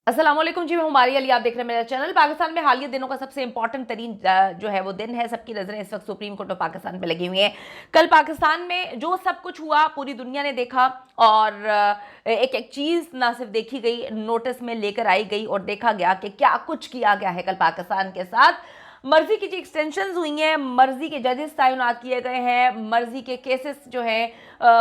अस्सलाम वालेकुम जी, मैं हुमारी अली, आप देख रहे हैं मेरा चैनल। पाकिस्तान में हालिया दिनों का सबसे इंपॉर्टेंट तरीन जो है वो दिन है। सबकी नजरें इस वक्त सुप्रीम कोर्ट ऑफ पाकिस्तान पे लगी हुई हैं। कल पाकिस्तान में जो सब कुछ हुआ पूरी दुनिया ने देखा और एक एक चीज ना सिर्फ देखी गई, नोटिस में लेकर आई गई और देखा गया कि क्या कुछ किया गया है कल पाकिस्तान के साथ। मर्जी की जो एक्सटेंशन हुई हैं, मर्जी के जजेस तैनात किए गए हैं, मर्जी के केसेस जो है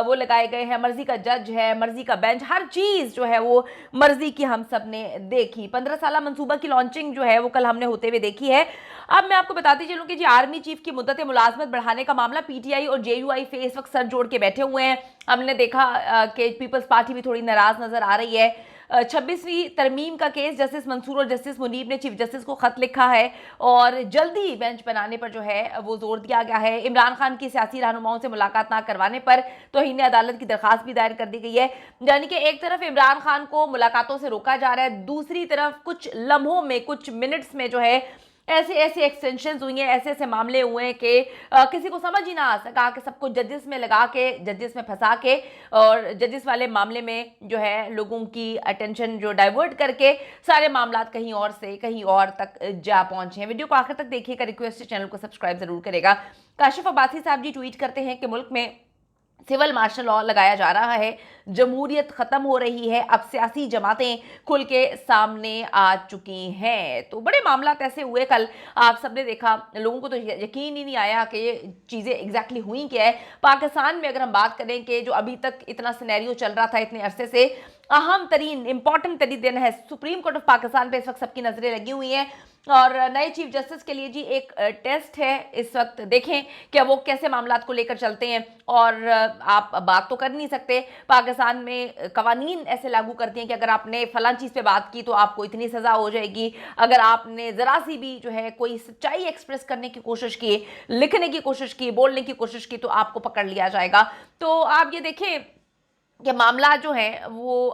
वो लगाए गए हैं, मर्जी का जज है, मर्जी का बेंच, हर चीज जो है वो मर्जी की हम सब ने देखी। 15 साल मंसूबा की लॉन्चिंग जो है वो कल हमने होते हुए देखी है। अब मैं आपको बताती चलूं कि जी आर्मी चीफ की मुद्दत मुलाजमत बढ़ाने का मामला पीटीआई और जेयूआई पे इस वक्त सर जोड़ के बैठे हुए हैं। हमने देखा कि पीपल्स पार्टी भी थोड़ी नाराज नजर आ रही है। 26वीं तरमीम का केस जस्टिस मंसूर और जस्टिस मुनीब ने चीफ जस्टिस को खत लिखा है और जल्दी बेंच बनाने पर जो है वो जोर दिया गया है। इमरान खान की सियासी रहनुमाओं से मुलाकात ना करवाने पर तौहीन अदालत की दरखास्त भी दायर कर दी गई है। यानी कि एक तरफ इमरान खान को मुलाकातों से रोका जा रहा है, दूसरी तरफ कुछ लम्हों में, कुछ मिनट्स में जो है ऐसे ऐसे एक्सटेंशन हुई हैं, ऐसे ऐसे मामले हुए हैं कि किसी को समझ ही ना आ सका कि सबको जजेस में लगा के, जजेस में फंसा के और जजेस वाले मामले में जो है लोगों की अटेंशन जो डाइवर्ट करके सारे मामला कहीं और से कहीं और तक जा पहुंचे हैं। वीडियो को आखिर तक देखिएगा, रिक्वेस्ट है चैनल को सब्सक्राइब जरूर करेगा। काशिफ अब्बासी साहब जी ट्वीट करते हैं कि मुल्क में सिविल मार्शल लॉ लगाया जा रहा है, जमहूरियत खत्म हो रही है, अब सियासी जमातें खुल के सामने आ चुकी हैं। तो बड़े मामला ऐसे हुए कल, आप सबने देखा, लोगों को तो यकीन ही नहीं आया कि ये चीज़ें एग्जैक्टली हुई क्या है। पाकिस्तान में अगर हम बात करें कि जो अभी तक इतना सिनेरियो चल रहा था इतने अरसे से, अहम तरीन इंपॉर्टेंट तरीन दिन है, सुप्रीम कोर्ट ऑफ पाकिस्तान पे इस वक्त सबकी नजरें लगी हुई हैं और नए चीफ जस्टिस के लिए जी एक टेस्ट है इस वक्त। देखें क्या वो कैसे मामला को लेकर चलते हैं। और आप बात तो कर नहीं सकते, पाकिस्तान में कवानीन ऐसे लागू करती हैं कि अगर आपने फलां चीज़ पे बात की तो आपको इतनी सज़ा हो जाएगी, अगर आपने ज़रा सी भी जो है कोई सच्चाई एक्सप्रेस करने की कोशिश की, लिखने की कोशिश की, बोलने की कोशिश की तो आपको पकड़ लिया जाएगा। तो आप ये देखें कि मामला जो है वो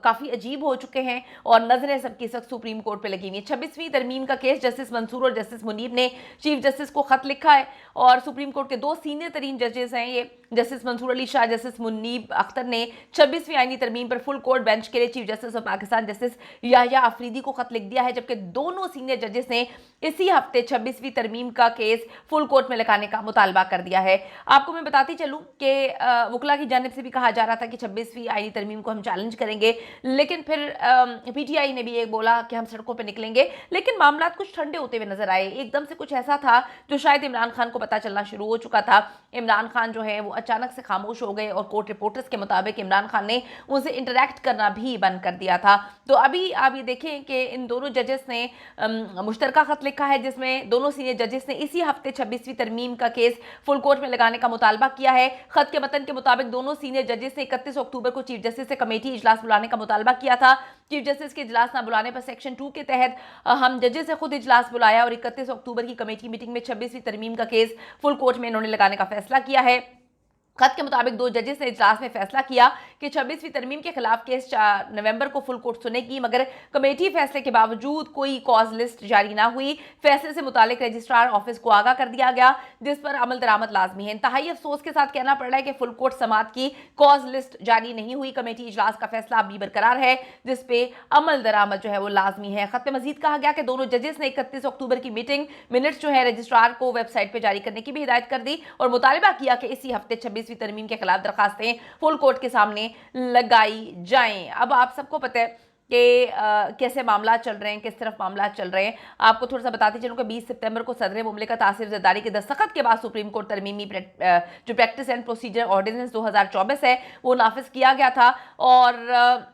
काफ़ी अजीब हो चुके हैं और नजरें सबकी सख्त सुप्रीम कोर्ट पे लगी हुई है। 26वीं तरमीम का केस जस्टिस मंसूर और जस्टिस मुनीब ने चीफ जस्टिस को खत लिखा है और सुप्रीम कोर्ट के दो सीनियर तरीन जजेस हैं ये, जस्टिस मंसूर अली शाह, जस्टिस मुनीब अख्तर ने 26वीं आईनी तरमीम पर फुल कोर्ट बेंच के लिए chief justice of Pakistan justice Yahya Afridi को खत लिख दिया है, जबकि दोनों सीनियर जजेस ने इसी हफ्ते 26वीं तरमीम का केस फुल कोर्ट में लगाने का मुतालबा कर दिया है। आपको मैं बताती चलूँ कि वकला की जानिब से भी कहा जा रहा था कि 26वीं आईनी तरमीम को हम चैलेंज करेंगे, लेकिन फिर पीटीआई ने भी एक बोला कि हम सड़कों पर निकलेंगे। लेकिन मामला कुछ ठंडे होते हुए नजर आए, एकदम से कुछ ऐसा था जो शायद इमरान खान को पता चलना शुरू हो चुका था। इमरान खान जो है वो अचानक से खामोश हो गए और कोर्ट रिपोर्टर्स के मुताबिक इमरान खान ने उनसे इंटरेक्ट करना भी बंद कर दिया था। तो अभी आप ये देखें कि इन दोनों जजेस ने मुश्तरका खत लिखा है जिसमें दोनों सीनियर जजेस ने इसी हफ्ते 26वीं तरमीम का केस फुल कोर्ट में लगाने का मुतालबा किया है। खत के मतन के मुताबिक दोनों सीनियर जजेस ने 31 अक्टूबर को चीफ जस्टिस से कमेटी इजलास बुलाने का मुतालबा किया था। चीफ जस्टिस के इजलास न बुलाने पर सेक्शन 2 के तहत हम जजेस से खुद इजलास बुलाया और 31 अक्टूबर की कमेटी मीटिंग में 26वीं तरमीम का केस फुल कोर्ट में इन्होंने लगाने का फैसला किया है। खत के मुताबिक दो जजेस ने इजलास में फैसला किया कि 26वीं तरमीम के खिलाफ केस 4 नवंबर को फुल कोर्ट सुनेगी, मगर कमेटी फैसले के बावजूद कोई कॉज लिस्ट जारी ना हुई। फैसले से मुतालिक रजिस्ट्रार ऑफिस को आगाह कर दिया गया, जिस पर अमल दरामद लाजमी है। इंतहाई अफसोस के साथ कहना पड़ रहा है कि फुल कोर्ट समात की कॉज लिस्ट जारी नहीं हुई। कमेटी इजलास का फैसला अब भी बरकरार है, जिसपे अमल दरामद जो है वो लाजमी है। खत में मजीद कहा गया कि दोनों जजेस ने 31 अक्टूबर की मीटिंग मिनट्स जो है रजिस्ट्रार को वेबसाइट पर जारी करने की भी हिदायत कर दी और मुतालबा किया कि इसी हफ्ते 26वीं तरमीम के खिलाफ दरखास्तें फुल कोर्ट के सामने लगाई जाएं। अब आप सबको पता है कि कैसे मामला चल रहे हैं, किस तरफ मामला चल रहे हैं। आपको थोड़ा सा बताती चलूं कि 20 सितंबर को सदर मुमलिकत आसिफ जरदारी के दस्तखत के बाद सुप्रीम कोर्ट तरमीमी जो प्रैक्टिस एंड प्रोसीजर ऑर्डिनेंस 2024 है वो नाफिज किया गया था और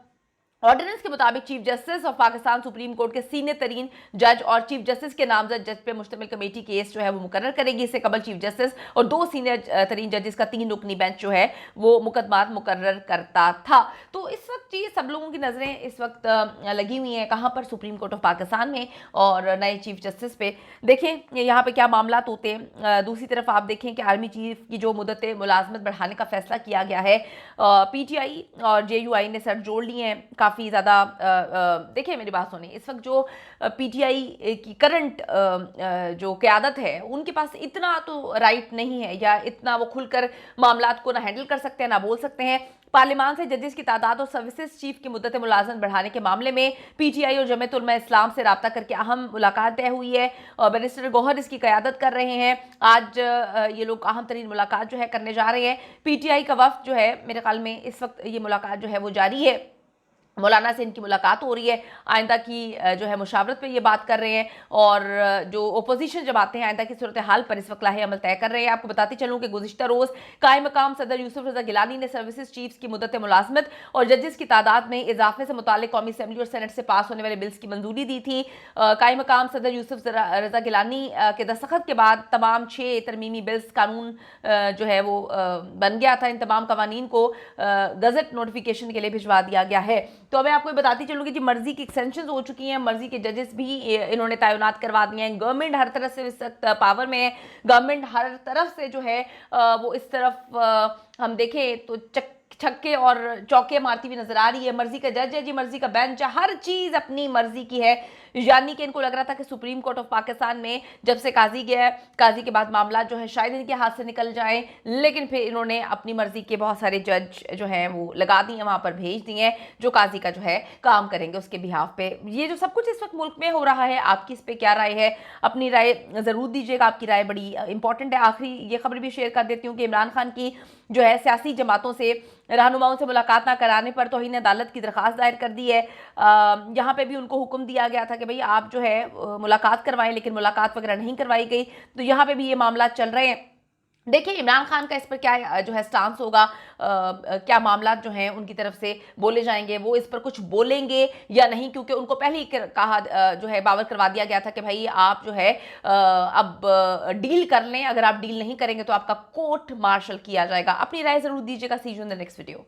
ऑर्डिनेंस के मुताबिक chief justice of Pakistan supreme court के सीनियर तरीन जज और चीफ जस्टिस के नामजद जज पे मुश्तमिल कमेटी केस जो है वो मुकर्रर करेगी। इससे कबल चीफ जस्टिस और दो सीनियर तरीन जजेस का 3 रुकनी बेंच जो है वो मुकदमात मुकर्रर करता था। तो इस वक्त ये सब लोगों की नज़रें इस वक्त लगी हुई हैं कहाँ पर, सुप्रीम कोर्ट ऑफ पाकिस्तान में और नए चीफ जस्टिस पे। देखें यहाँ पे क्या मामला होते हैं। दूसरी तरफ आप देखें कि आर्मी चीफ की जो मुद्दत मुलाजमत बढ़ाने का फैसला किया गया है, पीटीआई और जेयूआई ने सर जोड़ लिए हैं काफ़ी ज़्यादा। देखिए मेरी बात सुनिए, इस वक्त जो पीटीआई की करंट जो क़यादत है उनके पास इतना तो राइट नहीं है या इतना वो खुलकर मामलात को ना हैंडल कर सकते हैं ना बोल सकते हैं। पार्लियामान से जजेस की तादाद और सर्विसेज चीफ की मुद्दत मुलाजमत बढ़ाने के मामले में पीटीआई और जमीयत उलमा इस्लाम से रब्ता करके अहम मुलाकात तय हुई है और बैरिस्टर गौहर इसकी क़यादत कर रहे हैं। आज ये लोग अहम तरीन मुलाकात जो है करने जा रहे हैं। पीटीआई का वफ्द जो है मेरे ख्याल में इस वक्त ये मुलाकात जो है वो जारी है। मौलाना से इनकी मुलाकात हो रही है, आइंदा की जो है मुशावरत पे ये बात कर रहे हैं और जो ओपोजिशन जमातें हैं आइंदा की सूरत हाल पर इस वक्त लाहे अमल तय कर रहे हैं। आपको बताती चलूँ कि गुज़िश्ता रोज़ कायम मकाम सदर यूसुफ रज़ा गिलानी ने सर्विसेज चीफ्स की मुद्दत मुलाजमत और जजेस की तादाद में इजाफे से मुताल्लिक कौमी असम्बली और सेनेट से पास होने वाले बिल्स की मंजूरी दी थी। कायम मकाम सदर यूसुफ रज़ा गिलानी के दस्तखत के बाद तमाम 6 तरमीमी बिल्स कानून जो है वो बन गया था। इन तमाम कवानीन को गजट नोटिफिकेशन के लिए भिजवा दिया गया है। तो मैं आपको बताती चलूँगी कि मर्जी की एक्सटेंशन हो चुकी हैं, मर्जी के जजेस भी इन्होंने तैनात करवा दिए हैं। गवर्नमेंट हर तरफ से इस वक्त पावर में है, गवर्नमेंट हर तरफ से जो है वो इस तरफ हम देखें तो छक्के और चौके मारती हुई नजर आ रही है। मर्जी का जज है जी, मर्जी का बेंच है, हर चीज अपनी मर्जी की है। यानी कि इनको लग रहा था कि सुप्रीम कोर्ट ऑफ पाकिस्तान में जब से काजी गया, काजी के बाद मामला जो है शायद इनके हाथ से निकल जाए, लेकिन फिर इन्होंने अपनी मर्जी के बहुत सारे जज जो हैं वो लगा दिए, वहां पर भेज दिए हैं जो काजी का जो है काम करेंगे उसके बिहाफ पे। ये जो सब कुछ इस वक्त मुल्क में हो रहा है, आपकी इस पर क्या राय है? अपनी राय जरूर दीजिएगा, आपकी राय बड़ी इंपॉर्टेंट है। आखिरी ये खबर भी शेयर कर देती हूँ कि इमरान खान की जो है सियासी जमातों से रहनुमाओं से मुलाकात ना कराने पर तौहीन अदालत की दरख्वास्त दायर कर दी है। यहाँ पे भी उनको हुक्म दिया गया था कि भाई आप जो है मुलाकात करवाएं, लेकिन मुलाकात वगैरह नहीं करवाई गई। तो यहाँ पे भी ये मामला चल रहे हैं। देखिए इमरान खान का इस पर क्या जो है स्टांस होगा, क्या मामला जो हैं उनकी तरफ से बोले जाएंगे, वो इस पर कुछ बोलेंगे या नहीं, क्योंकि उनको पहले ही कहा जो है बावर करवा दिया गया था कि भाई आप जो है अब डील कर लें, अगर आप डील नहीं करेंगे तो आपका कोर्ट मार्शल किया जाएगा। अपनी राय जरूर दीजिएगा। See you in the next video.